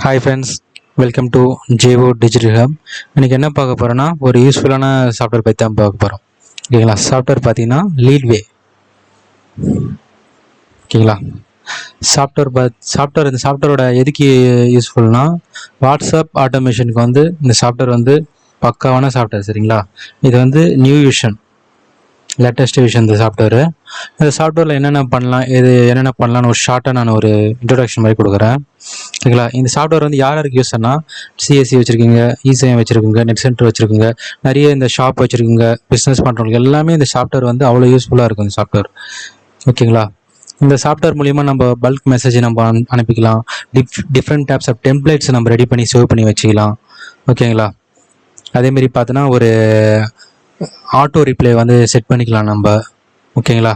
Hi friends, welcome to JO digital hub. இன்றைக்கி என்ன பார்க்க போகிறோன்னா ஒரு யூஸ்ஃபுல்லான சாஃப்ட்வேர் பற்றி தான் பார்க்க போகிறோம். ஓகேங்களா? சாஃப்ட்வேர் பார்த்தீங்கன்னா லீட்வே. ஓகேங்களா? இந்த சாஃப்ட்வேரோட எதுக்கு யூஸ்ஃபுல்னா வாட்ஸ்அப் ஆட்டோமேஷனுக்கு இந்த சாஃப்ட்வேர் பக்காவான சாஃப்ட்வேர். சரிங்களா? இது நியூ விஷன், லேட்டஸ்ட் விஷன். இந்த சாஃப்ட்வேரில் என்னென்ன பண்ணலான்னு ஒரு ஷார்ட்டாக நான் ஒரு இன்ட்ரொடக்ஷன் மாதிரி கொடுக்குறேன். ஓகேங்களா? இந்த சாஃப்ட்வேர் யாருக்கு யூஸ் ஆனால் சிஎஸ்சி வச்சுருக்கீங்க, இசேஎம் வச்சுருக்குங்க, நெட் சென்டர் வச்சுருக்குங்க, நிறைய இந்த ஷாப் வச்சுருக்குங்க, பிஸ்னஸ் பண்ணுறவங்களுக்கு எல்லாமே இந்த சாஃப்ட்வேர் அவ்வளோ யூஸ்ஃபுல்லாக இருக்கும் இந்த சாஃப்ட்வேர். ஓகேங்களா? இந்த சாஃப்ட்வேர் மூலிமா நம்ம பல்க் மெசேஜ் நம்ம அனுப்பிக்கலாம். டிஃப்ரெண்ட் டைப்ஸ் ஆஃப் டெம்ப்ளேட்ஸ் நம்ம ரெடி பண்ணி சேவ் பண்ணி வச்சுக்கலாம். ஓகேங்களா? அதேமாரி பார்த்தோன்னா ஒரு ஆட்டோ ரிப்ளை செட் பண்ணிக்கலாம் நம்ம. ஓகேங்களா?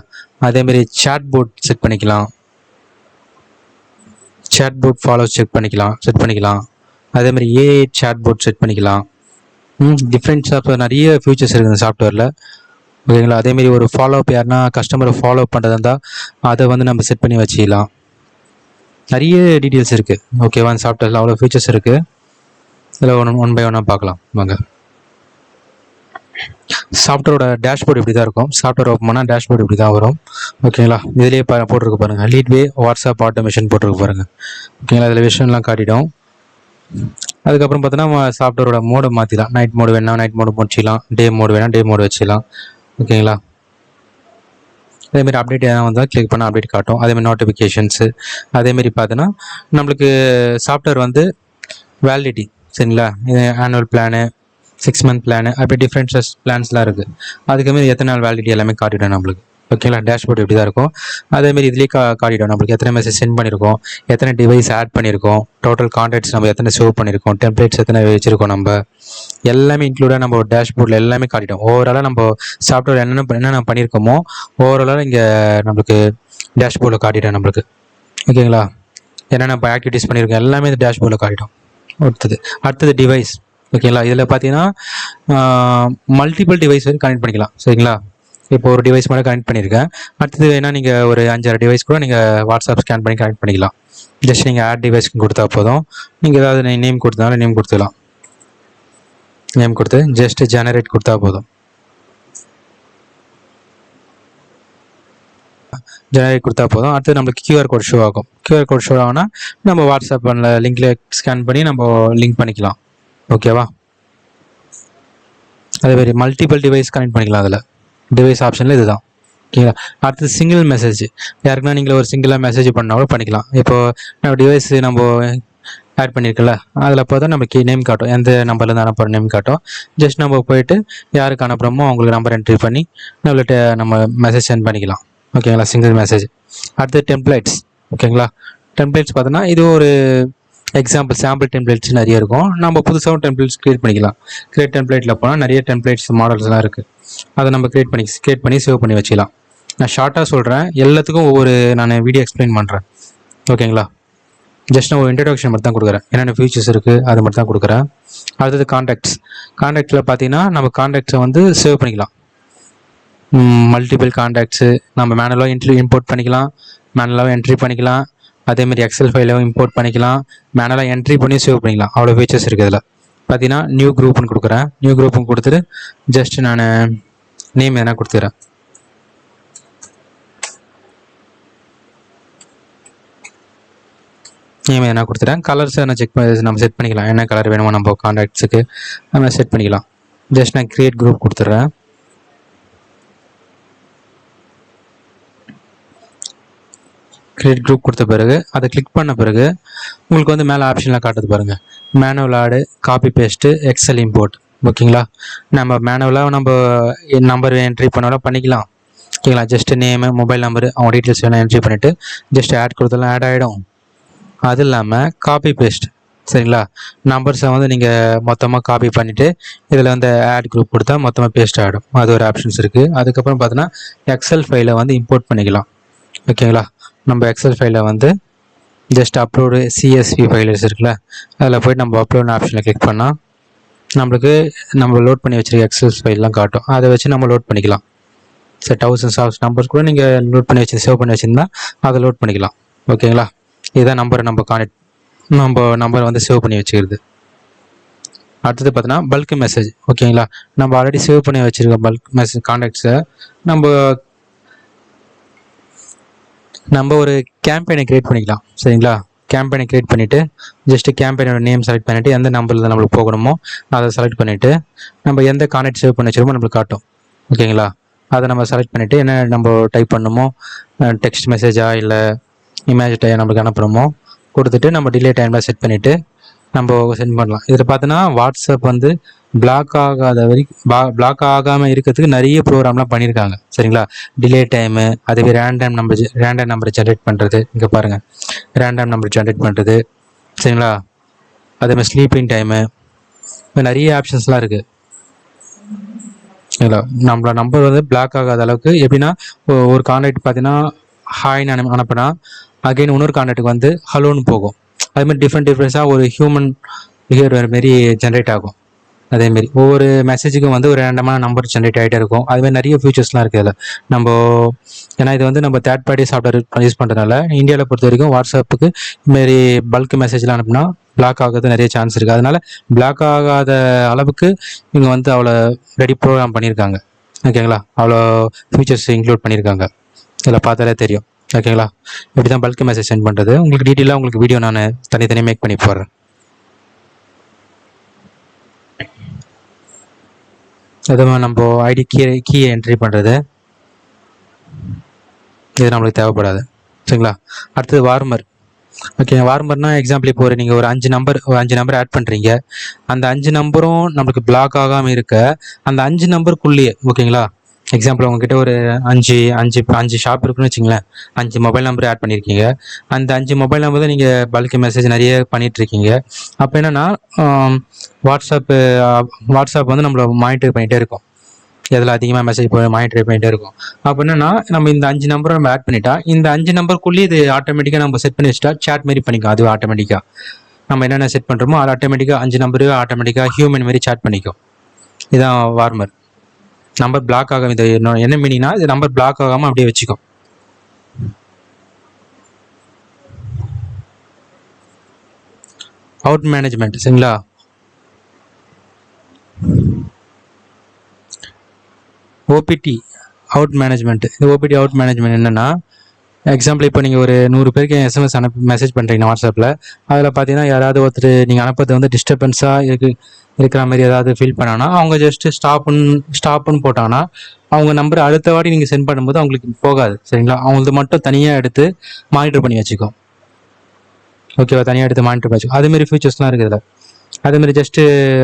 அதேமாரி சேட் போர்ட் செட் பண்ணிக்கலாம். சேட் போர்ட் ஃபாலோ செட் பண்ணிக்கலாம். அதேமாதிரி ஏஐ சேட் போர்ட் செட் பண்ணிக்கலாம். டிஃப்ரெண்ட் சாஃப்ட்வேர் நிறைய ஃபியூச்சர்ஸ் இருக்குது இந்த சாஃப்ட்வேரில். ஓகேங்களா? அதேமாரி ஒரு ஃபாலோ அப் யாருன்னா கஸ்டமரை ஃபாலோ பண்ணுறதா இருந்தால் அதை நம்ம செட் பண்ணி வச்சுக்கலாம். நிறைய டீட்டெயில்ஸ் இருக்குது. ஓகேவா? இந்த சாஃப்ட்வேரில் அவ்வளோ ஃபியூச்சர்ஸ் இருக்குது. இதில் ஒன் பை ஒன்னாக பார்க்கலாம் வாங்க. சாஃப்ட்வேரோட டேஷ்போர்ட் இப்படி தான் இருக்கும். சாஃப்ட்வேர் ஓப்பன் பண்ணால் டேஷ்போர்ட் இப்படி தான் வரும். ஓகேங்களா? இதுலேயே போட்டிருக்கு பாருங்கள், லீட்வே வாட்ஸ்அப் ஆட்டோமேஷன் போட்டிருக்கு பாருங்கள். ஓகேங்களா? இதில் விஷயம்லாம் காட்டிடும். அதுக்கப்புறம் பார்த்தோன்னா சாஃப்ட்வேரோட மோடை மாற்றிக்கலாம். நைட் மோடு வேணால் நைட் மோடு முடிச்சிக்கலாம், டே மோடு வேணால் டே மோடு வச்சுக்கலாம். ஓகேங்களா? அதேமாரி அப்டேட் எதாவது வந்தால் கிளிக் பண்ணால் அப்டேட் காட்டும். அதேமாதிரி நோட்டிஃபிகேஷன்ஸு. அதேமாரி பார்த்தோன்னா நம்மளுக்கு சாஃப்ட்வேர் வேலிடிட்டி. சரிங்களா? இது ஆனுவல் பிளானு, 6 மந்த் பிளானு, அப்படி டிஃப்ரெண்ட் பிளான்ஸ்லாம் இருக்குது. அதுக்குமாரி எத்தனை நாள் வேலிடிட்டி எல்லாமே காட்டிடும் நம்மளுக்கு. ஓகேங்களா? டேஷ்போர்ட் இப்படி தான் இருக்கும். அதேமாரி இதுலேயே காட்டிடும் நம்மளுக்கு எத்தனை மெசேஜ் சென்ட் பண்ணியிருக்கோம், எத்தனை டிவைஸ் ஆட் பண்ணியிருக்கோம், டோட்டல் கான்டாக்ட்ஸ் நம்ம எத்தனை சேவ் பண்ணியிருக்கோம், டெம்ப்ளேட்ஸ் எத்தனை வச்சுருக்கோம், நம்ம எல்லாமே இன்க்ளூடாக நம்ம ஒரு டேஷ்போர்டில் எல்லாமே காட்டிடும். ஓவராலாக நம்ம சாஃப்ட்வேர் என்னென்ன பண்ணியிருக்கோமோ ஓவராலாக இங்கே நம்மளுக்கு டேஷ்போர்டில் காட்டிடும் நம்மளுக்கு. ஓகேங்களா? என்னென்ன இப்போ ஆக்டிவிட்டீஸ் பண்ணியிருக்கோம் எல்லாமே இந்த டேஷ்போர்டில் காட்டிடும். அடுத்தது டிவைஸ். ஓகேங்களா? இதில் பார்த்தீங்கன்னா மல்டிபிள் டிவைஸ் கனெக்ட் பண்ணிக்கலாம். சரிங்களா? இப்போ ஒரு டிவைஸ் மட்டும் கனெக்ட் பண்ணியிருக்கேன். அடுத்தது வேணால் நீங்கள் ஒரு 5-6 டிவைஸ் கூட நீங்கள் வாட்ஸ்அப் ஸ்கேன் பண்ணி கனெக்ட் பண்ணிக்கலாம். ஜஸ்ட் நீங்கள் ஆட் டிவைஸ்க்கு கொடுத்தா போதும். நீங்கள் ஏதாவது நேம் கொடுத்தனால நேம் கொடுத்துக்கலாம். நேம் கொடுத்து ஜஸ்ட் ஜெனரேட் கொடுத்தா போதும். அடுத்து நம்மளுக்கு QR கோட் ஷோ ஆகும். QR கோட் ஷோ ஆகுனா நம்ம வாட்ஸ்அப் லிங்க்ல ஸ்கேன் பண்ணி நம்ம லிங்க் பண்ணிக்கலாம். ஓகேவா? அதேமாதிரி மல்டிபிள் டிவைஸ் கனெக்ட் பண்ணிக்கலாம். அதில் டிவைஸ் ஆப்ஷனில் இதுதான். ஓகேங்களா? அடுத்தது சிங்கிள் மெசேஜ். யாருக்குன்னா நீங்கள் ஒரு சிங்கிளாக மெசேஜ் பண்ணாலும் பண்ணிக்கலாம். இப்போது நம்ம டிவைஸ் நம்ம ஆட் பண்ணியிருக்கல, அதில் பார்த்தா நமக்கு நேம் காட்டும், எந்த நம்பர்லேருந்து அனுப்புகிற நேம் காட்டும். ஜஸ்ட் நம்ம போயிட்டு யாருக்கு அனுப்புகிறோமோ அவங்களுக்கு நம்பர் என்ட்ரி பண்ணி நம்ம மெசேஜ் சென்ட் பண்ணிக்கலாம். ஓகேங்களா? Single message. அடுத்து டெம்ப்ளேட்ஸ். ஓகேங்களா? டெம்ப்ளேட்ஸ் பார்த்தோன்னா இது ஒரு எக்ஸாம்பிள் சாம்பிள் டெம்ப்ளேட்ஸ் நிறைய இருக்கும். நம்ம புதுசாகவும் டெம்ப்ளேட்ஸ் கிரியேட் பண்ணிக்கலாம். கிரியேட் டெம்ப்ளேட்டில் போனால் நிறைய டெம்ப்ளேட்ஸ் மாடல்ஸ்லாம் இருக்குது. அதை நம்ம கிரியேட் பண்ணி சேவ் பண்ணி வச்சுக்கலாம். நான் ஷார்ட்டாக சொல்கிறேன், எல்லாத்துக்கும் ஒவ்வொரு நான் வீடியோ எக்ஸ்பிளைன் பண்ணுறேன். ஓகேங்களா? ஜஸ்ட் நான் ஒரு இன்ட்ரடக்ஷன் மட்டும் தான் கொடுக்குறேன். என்னென்ன ஃபியூச்சர்ஸ் இருக்குது அது மட்டும் தான் கொடுக்குறேன். அடுத்தது கான்டாக்ட்ஸில் பார்த்தீங்கன்னா நம்ம கான்டாக்ட்ஸை சேவ் பண்ணிக்கலாம். மல்டிபிள் கான்டாக்ட்ஸு நம்ம மேனுவலாக இம்போர்ட் பண்ணிக்கலாம், மேனுவலாக என்ட்ரி பண்ணிக்கலாம். அதேமாதிரி எக்ஸல் ஃபைலையும் இம்போர்ட் பண்ணிக்கலாம், மேனுவலாக என்ட்ரி பண்ணி சேவ் பண்ணிக்கலாம். அவ்வளோ ஃபீச்சர்ஸ் இருக்குது. இதில் பார்த்தீங்கன்னா நியூ குரூப்னு கொடுக்குறேன். நியூ குரூப்புன்னு கொடுத்துட்டு ஜஸ்ட் நான் நேம் எதனா கொடுத்துக்கிறேன். நேம் எதனா கொடுத்துட்டேன். கலர்ஸ் நான் நம்ம செட் பண்ணிக்கலாம். என்ன கலர் வேணுமோ நம்ம கான்டாக்ட்ஸுக்கு நம்ம செட் பண்ணிக்கலாம். ஜஸ்ட் நான் கிரியேட் குரூப் கொடுத்துட்றேன். கிரியேட் குரூப் கொடுத்த பிறகு அதை கிளிக் பண்ண பிறகு உங்களுக்கு மேலே ஆப்ஷன்லாம் காட்டுது பாருங்கள். மேனுவல் ஆடு, காப்பி பேஸ்ட்டு, எக்ஸல் இம்போர்ட். ஓகேங்களா? நம்ம மேனுவலாக நம்ம நம்பர் என்ட்ரி பண்ணாலும் பண்ணிக்கலாம். ஓகேங்களா? ஜஸ்ட் நேமு, மொபைல் நம்பரு, அவங்க டீட்டெயில்ஸ் வேணால் என்ட்ரி பண்ணிவிட்டு ஜஸ்ட் ஆட் கொடுத்தாலும் ஆட் ஆகிடும். அது இல்லாமல் காப்பி பேஸ்ட். சரிங்களா? நம்பர்ஸை நீங்கள் மொத்தமாக காப்பி பண்ணிவிட்டு இதில் ஆட் குரூப் கொடுத்தா மொத்தமாக பேஸ்ட் ஆகிடும். அது ஒரு ஆப்ஷன்ஸ் இருக்குது. அதுக்கப்புறம் பார்த்தோன்னா எக்ஸல் ஃபைலை இம்போர்ட் பண்ணிக்கலாம். ஓகேங்களா? நம்ம எக்ஸல் ஃபைலில் ஜஸ்ட் அப்லோடு CSV ஃபைல்ஸ் இருக்குல்ல, அதில் போய்ட்டு நம்ம அப்லோட் ஆப்ஷனில் கிளிக் பண்ணால் நம்மளுக்கு நம்ம லோட் பண்ணி வச்சுருக்க எக்ஸல் ஃபைல்லாம் காட்டும். அதை வச்சு நம்ம லோட் பண்ணிக்கலாம். சரி, 1000 ஆஃப் நம்பர்ஸ் கூட நீங்கள் லோட் பண்ணி சேவ் பண்ணி வச்சுருந்தா அதை லோட் பண்ணிக்கலாம். ஓகேங்களா? இதுதான் நம்பரை நம்ம நம்ம நம்பரை வந்து சேவ் பண்ணி வச்சுக்கிறது. அடுத்தது பார்த்தோன்னா பல்க் மெசேஜ். ஓகேங்களா, நம்ம ஆல்ரெடி சேவ் பண்ணி வச்சுருக்க பல்க் மெசேஜ் கான்டாக்ட்ஸை நம்ம ஒரு கேம்பெயினை க்ரியேட் பண்ணிக்கலாம். சரிங்களா, கேம்பெயினை க்ரியேட் பண்ணிவிட்டு ஜஸ்ட்டு கேம்பெயினோட நேம் செலக்ட் பண்ணிவிட்டு எந்த நம்பரில் நம்மளுக்கு போகணுமோ அதை செலக்ட் பண்ணிவிட்டு நம்ம எந்த கான்டாக்ட் சேவ் பண்ணி வச்சுருமோ நம்மளுக்கு காட்டும். ஓகேங்களா, அதை நம்ம செலக்ட் பண்ணிவிட்டு என்ன நம்ம டைப் பண்ணணுமோ, டெக்ஸ்ட் மெசேஜா இல்லை இமேஜ் நம்மளுக்கு அனுப்பணுமோ கொடுத்துட்டு நம்ம டிலே டைமில் செட் பண்ணிவிட்டு நம்ம சென்ட் பண்ணலாம். இதில் பார்த்தோன்னா வாட்ஸ்அப் வந்து பிளாக் ஆகாத பிளாக் ஆகாமல் இருக்கிறதுக்கு நிறைய ப்ரோக்ராம்லாம் பண்ணியிருக்காங்க. சரிங்களா, டிலே டைமு, அதுவே ரேண்டம் நம்பர் ஜென்ரேட் பண்ணுறது. இங்கே பாருங்கள், ரேண்டம் நம்பர் ஜென்ரேட் பண்ணுறது. சரிங்களா, அதேமாதிரி ஸ்லீப்பிங் டைமு, இப்போ நிறைய ஆப்ஷன்ஸ்லாம் இருக்குது. சரிங்களா, நம்மளோட நம்பர் வந்து பிளாக் ஆகாத அளவுக்கு எப்படின்னா, ஒரு கான்டாக்ட் பார்த்தீங்கன்னா ஹாய்னு அனுப்பினா அகைன் இன்னொரு கான்டாக்டுக்கு வந்து ஹலோன்னு போகும். அதுமாதிரி டிஃப்ரெண்ட்டாக ஒரு ஹியூமன் பிஹேவியர் மாரி ஜென்ரேட் ஆகும். அதேமாரி ஒவ்வொரு மெசேஜுக்கும் வந்து ஒரு ரேண்டமான நம்பர் ஜென்ரேட் ஆகிட்டே இருக்கும். அதுமாதிரி நிறைய ஃபியூச்சர்ஸ்லாம் இருக்குது அதில். நம்ம ஏன்னா இது வந்து நம்ம தேர்ட் பார்ட்டி சாஃப்ட்வேர் யூஸ் பண்ணுறதுனால இந்தியாவில் பொறுத்த வரைக்கும் வாட்ஸ்அப்புக்கு இதுமாரி பல்க் மெசேஜ்லாம் அனுப்புனா பிளாக் ஆகிறது நிறைய சான்ஸ் இருக்குது. அதனால் பிளாக் ஆகாத அளவுக்கு இவங்க வந்து அவ்வளோ ரெடி ப்ரோக்ராம் பண்ணியிருக்காங்க. ஓகேங்களா, அவ்வளோ ஃபியூச்சர்ஸ் இன்க்ளூட் பண்ணியிருக்காங்க. இதில் பார்த்தாலே தெரியும். ஓகேங்களா, இப்படி தான் பல்க் மெசேஜ் சென்ட் பண்ணுறது. உங்களுக்கு டீட்டெயிலாக உங்களுக்கு வீடியோ நான் தனித்தனியாக மேக் பண்ணி போடுறேன். அதுவும் நம்ம ஐடி கீயை என்ட்ரி பண்ணுறது, இது நம்மளுக்கு தேவைப்படாது. சரிங்களா, அடுத்தது வார்மர். ஓகே, வார்மர்னால் எக்ஸாம்பிள் இப்போ நீங்கள் ஒரு 5 நம்பர் ஆட் பண்ணுறீங்க. அந்த 5 நம்பரும் நம்மளுக்கு பிளாக் ஆகாமல் இருக்க அந்த 5 நம்பருக்குள்ளேயே, ஓகேங்களா, எக்ஸாம்பிள் உங்ககிட்ட ஒரு அஞ்சு ஷாப் இருக்குன்னு வச்சுங்களேன், 5 மொபைல் நம்பர் ஆட் பண்ணியிருக்கீங்க. அந்த 5 மொபைல் நம்பர் தான் நீங்கள் பல்க் மெசேஜ் நிறைய பண்ணிகிட்ருக்கீங்க. அப்போ என்னென்னா வாட்ஸ்அப் வந்து நம்மளை மானிட்டர் பண்ணிகிட்டே இருக்கும். எதில் அதிகமாக மெசேஜ் மானிட்டர் பண்ணிகிட்டே இருக்கும். அப்போ என்னென்னா நம்ம இந்த 5 நம்பரை நம்ம ஆட் பண்ணிட்டா இந்த 5 நம்பருக்குள்ளேயே இது ஆட்டோமேட்டிக்காக நம்ம செட் பண்ணி வச்சுட்டா சேட் மாரி பண்ணிக்கும். அது ஆட்டோமேட்டிக்காக நம்ம என்னென்ன செட் பண்ணுறோமோ அது ஆட்டோமேட்டிக்காக 5 நம்பரு ஆட்டோமேட்டிக்காக ஹியூமன் மாரி சேட் பண்ணிக்கும். இதுதான் வார்மர். நம்பர் பிளாக் ஆகும். இது என்ன மீனிங்னா இது நம்பர் பிளாக் ஆகாமல் அப்படியே வச்சுக்கும். Out management. சரிங்களா, ஓபிடி அவுட் மேனேஜ்மெண்ட். இந்த ஓபிடி அவுட் மேனேஜ்மெண்ட் என்னென்னா, எக்ஸாம்பிள் இப்போ நீங்கள் ஒரு 100 பேருக்கு எஸ்எம்எஸ் மெசேஜ் பண்ணுறீங்க வாட்ஸ்அப்பில். அதில் பார்த்தீங்கன்னா யாராவது ஒருத்தர் நீங்கள் அனுப்புறது வந்து டிஸ்டர்பன்ஸாக இருக்கிற மாதிரி ஏதாவது ஃபீல் பண்ணாங்கன்னா அவங்க ஜஸ்ட்டு ஸ்டாப்புன்னு போட்டாங்கன்னா அவங்க நம்பர் அடுத்த வாட்டி நீங்கள் சென்ட் பண்ணும்போது அவங்களுக்கு போகாது. சரிங்களா, அவங்களுக்கு மட்டும் தனியாக எடுத்து மானிட்டர் பண்ணி வச்சுக்கோம். ஓகேவா, தனியாக எடுத்து மானிட்டர் பண்ணி வச்சுக்கோம். அதுமாரி ஃபீச்சர்ஸ்லாம் இருக்குது இதில். அதேமாதிரி ஜஸ்ட்டு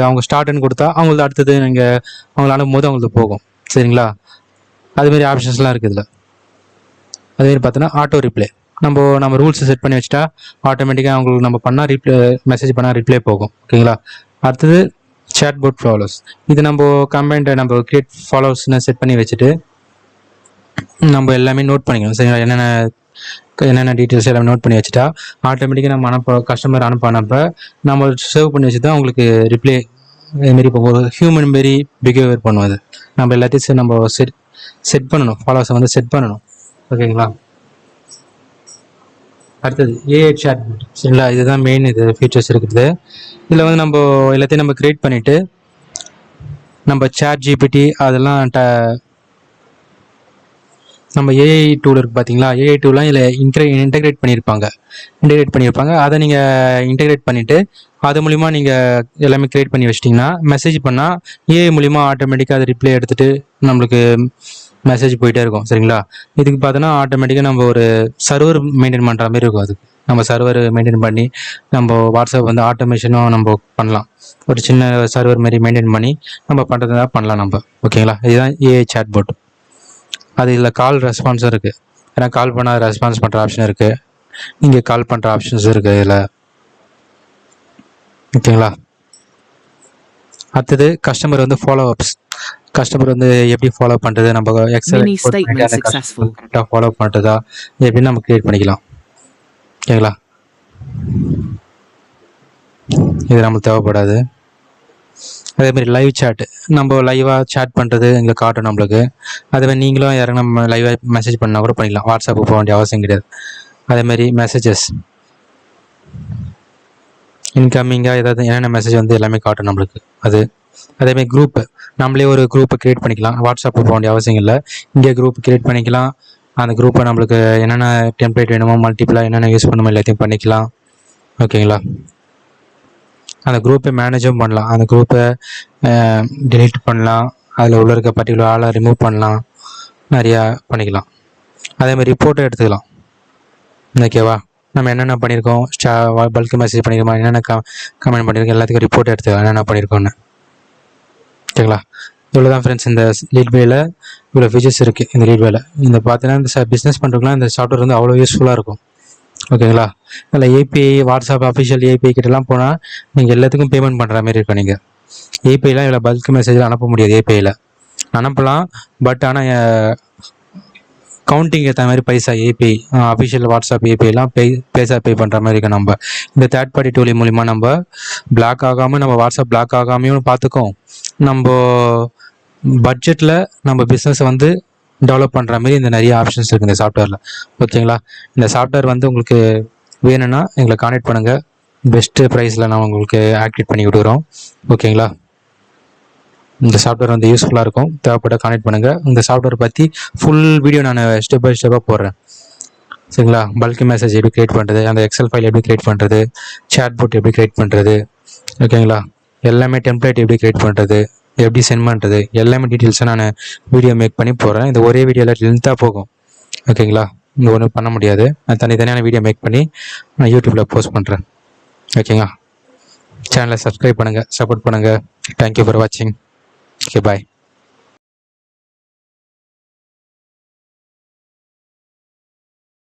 அவங்க ஸ்டார்ட்னு கொடுத்தா அவங்களுக்கு அடுத்தது நீங்கள் அவங்கள அனுப்பும்போது அவங்களுக்கு போகும். சரிங்களா, அதுமாரி ஆப்ஷன்ஸ்லாம் இருக்குது இதில். அதுமாரி பார்த்தோன்னா ஆட்டோ ரிப்ளை. நம்ம ரூல்ஸ் செட் பண்ணி வச்சுட்டா ஆட்டோமேட்டிக்காக அவங்களுக்கு நம்ம பண்ணால் மெசேஜ் பண்ணால் ரிப்ளை போகும். ஓகேங்களா, அடுத்தது சேட் போட் ஃபாலோஸ். இது நம்ம கம்பைண்டை நம்ம கிரியேட் ஃபாலோவர்ஸ்னு செட் பண்ணி வச்சுட்டு நம்ம எல்லாமே நோட் பண்ணிக்கணும். சரிங்களா, என்னென்ன டீட்டெயில்ஸ் எல்லாமே நோட் பண்ணி வச்சுட்டா ஆட்டோமேட்டிக்காக நம்ம கஸ்டமர் அனுப்ப நம்ம சேவ் பண்ணி வச்சு தான் அவங்களுக்கு ரிப்ளை இதுமாரி இப்போ ஒரு ஹியூமன் மாரி பிஹேவியர் பண்ணுவது. நம்ம எல்லாத்தையும் நம்ம செட் பண்ணணும், ஃபாலோவர்ஸை வந்து செட் பண்ணணும். ஓகேங்களா, அடுத்தது ஏஐ சேட். சரிங்களா, இதுதான் மெயின் இது ஃபீச்சர்ஸ் இருக்குது. இதில் வந்து நம்ம எல்லாத்தையும் நம்ம கிரியேட் பண்ணிவிட்டு நம்ம சேட் ஜிபிடி அதெல்லாம் நம்ம ஏஐ டூல் இருக்குது பார்த்தீங்களா, ஏஐ டூலாம் இதில் இன்டெகிரேட் பண்ணியிருப்பாங்க. அதை நீங்கள் இன்டெகிரேட் பண்ணிவிட்டு அது மூலிமா நீங்கள் எல்லாமே கிரியேட் பண்ணி வச்சிட்டிங்கன்னா மெசேஜ் பண்ணால் ஏஐ மூலிமா ஆட்டோமேட்டிக்காக அது ரிப்ளை எடுத்துகிட்டு நம்மளுக்கு மெசேஜ் போயிட்டே இருக்கும். சரிங்களா, இதுக்கு பார்த்தோன்னா ஆட்டோமேட்டிக்காக நம்ம ஒரு சர்வர் மெயின்டைன் பண்ணுற மாதிரி இருக்கும். அதுக்கு நம்ம சர்வர் மெயின்டைன் பண்ணி நம்ம வாட்ஸ்அப் வந்து ஆட்டோமேஷனும் நம்ம பண்ணலாம். ஒரு சின்ன சர்வர் மாரி மெயின்டைன் பண்ணி நம்ம பண்ணுறதா பண்ணலாம் நம்ம. ஓகேங்களா, இதுதான் ஏஐ சேட் போட். அது இதில் கால் ரெஸ்பான்ஸும் இருக்குது. ஏன்னா கால் பண்ணால் ரெஸ்பான்ஸ் பண்ணுற ஆப்ஷன் இருக்குது, நீங்கள் கால் பண்ணுற ஆப்ஷன்ஸ் இருக்குது இதில். ஓகேங்களா, அடுத்தது கஸ்டமர் வந்து ஃபாலோ அப்ஸ். கஸ்டமர் வந்து எப்படி ஃபாலோ பண்ணுறது, நம்ம எக்ஸல் கரெக்டாக ஃபாலோ பண்ணுறதா எப்படின்னு நம்ம கிரியேட் பண்ணிக்கலாம். ஓகேங்களா, இது நம்மளுக்கு தேவைப்படாது. அதேமாதிரி லைவ் சேட், நம்ம லைவாக சேட் பண்ணுறது இங்கே காட்டும் நம்மளுக்கு. அதேமாதிரி நீங்களும் யாரும் நம்ம லைவாக மெசேஜ் பண்ணால் கூட பண்ணிக்கலாம், வாட்ஸ்அப்புக்கு போக வேண்டிய அவசியம் கிடையாது. அதேமாதிரி மெசேஜஸ் இன்கமிங்காக ஏதாவது என்னென்ன மெசேஜ் வந்து எல்லாமே காட்டும் நம்மளுக்கு. அதேமாதிரி குரூப்பு, நம்மளே ஒரு குரூப்பை க்ரியேட் பண்ணிக்கலாம். வாட்ஸ்அப் போக வேண்டிய அவசியம் இல்லை, இங்கே குரூப் க்ரியேட் பண்ணிக்கலாம். அந்த குரூப்பை நம்மளுக்கு என்னென்ன டெம்ப்ளேட் வேணுமோ மல்டிபிளாக என்னென்ன யூஸ் பண்ணுமோ எல்லாத்தையும் பண்ணிக்கலாம். ஓகேங்களா. அந்த குரூப்பை மேனேஜும் பண்ணலாம், அந்த குரூப்பை டெலீட் பண்ணலாம், அதில் உள்ள இருக்க பர்டிகுலர் ஆளை ரிமூவ் பண்ணலாம், நிறையா பண்ணிக்கலாம். அதேமாதிரி ரிப்போர்ட்டை எடுத்துக்கலாம். ஓகேவா. நம்ம என்னென்ன பண்ணியிருக்கோம், பல்க் மெசேஜ் பண்ணியிருக்கோம், என்னென்ன கமெண்ட் பண்ணியிருக்கோம், எல்லாத்துக்கும் ரிப்போர்ட் எடுத்துக்கலாம் என்னென்ன பண்ணியிருக்கோன்னு. ஓகேங்களா. இவ்வளோ தான் ஃப்ரெண்ட்ஸ், இந்த லீட் வேல இவ்வளோ ஃபீச்சர்ஸ் இருக்குது இந்த லீட் வேல. இந்த பார்த்தீங்கன்னா இந்த பிஸ்னஸ் பண்ணுறதுக்குலாம் இந்த சாஃப்ட்வேர் வந்து அவ்வளோ யூஸ்ஃபுல்லாக இருக்கும். ஓகேங்களா. அதில் ஏபிஐ, வாட்ஸ்அப் அஃபிஷியல் ஏபிஐ கிட்டலாம் போனால் நீங்கள் எல்லாத்துக்கும் பேமெண்ட் பண்ணுற மாதிரி இருக்கும். நீங்கள் ஏபிஐலாம் இவ்வளோ பல்க் மெசேஜில் அனுப்ப முடியாது. ஏபிஐயில் அனுப்பலாம், பட் ஆனால் கவுண்டிங் ஏற்ற மாதிரி பைசா ஏபிஐ அஃபிஷியல் வாட்ஸ்அப் ஏபிஐலாம் பைசா பே பண்ணுற மாதிரி இருக்கும். நம்ம இந்த தேர்ட் பார்ட்டி டூல் மூலிமா நம்ம பிளாக் ஆகாமல், நம்ம வாட்ஸ்அப் பிளாக் ஆகாமையும் பார்த்துக்கோம். நம்ம பட்ஜெட்டில் நம்ம பிஸ்னஸை வந்து டெவலப் பண்ணுற மாதிரி இந்த நிறைய ஆப்ஷன்ஸ் இருக்குது இந்த சாஃப்ட்வேரில். ஓகேங்களா. இந்த சாஃப்ட்வேர் வந்து உங்களுக்கு வேணும்னா எங்களை கான்டெக்ட் பண்ணுங்கள். பெஸ்ட்டு ப்ரைஸில் நான் உங்களுக்கு ஆக்டிவேட் பண்ணி விடுறோம். ஓகேங்களா. இந்த சாஃப்ட்வேர் வந்து யூஸ்ஃபுல்லாக இருக்கும், தேவைப்பட்ட கான்டெக்ட் பண்ணுங்கள். இந்த சாஃப்ட்வேர் பற்றி ஃபுல் வீடியோ நான் ஸ்டெப் பை ஸ்டெப்பாக போடுறேன். சரிங்களா. பல்க் மெசேஜ் எப்படி க்ரியேட் பண்ணுறது, அந்த எக்ஸல் ஃபைல் எப்படி க்ரியேட் பண்ணுறது, சேட் போட் எப்படி க்ரியேட் பண்ணுறது, ஓகேங்களா, எல்லாமே டெம்ப்ளேட் எப்படி க்ரியேட் பண்ணுறது, எப்படி சென்ட் பண்ணுறது, எல்லாமே டீட்டெயில்ஸை நான் வீடியோ மேக் பண்ணி போடுறேன். இந்த ஒரே வீடியோவில் லென்த்தாக போகும். ஓகேங்களா. இங்கே ஒன்றும் பண்ண முடியாது, நான் தனித்தனியான வீடியோ மேக் பண்ணி நான் யூடியூப்பில் போஸ்ட் பண்ணுறேன். ஓகேங்களா. சேனலை சப்ஸ்கிரைப் பண்ணுங்கள், சப்போர்ட் பண்ணுங்கள். தேங்க்யூ ஃபார் வாட்சிங். Okay, bye.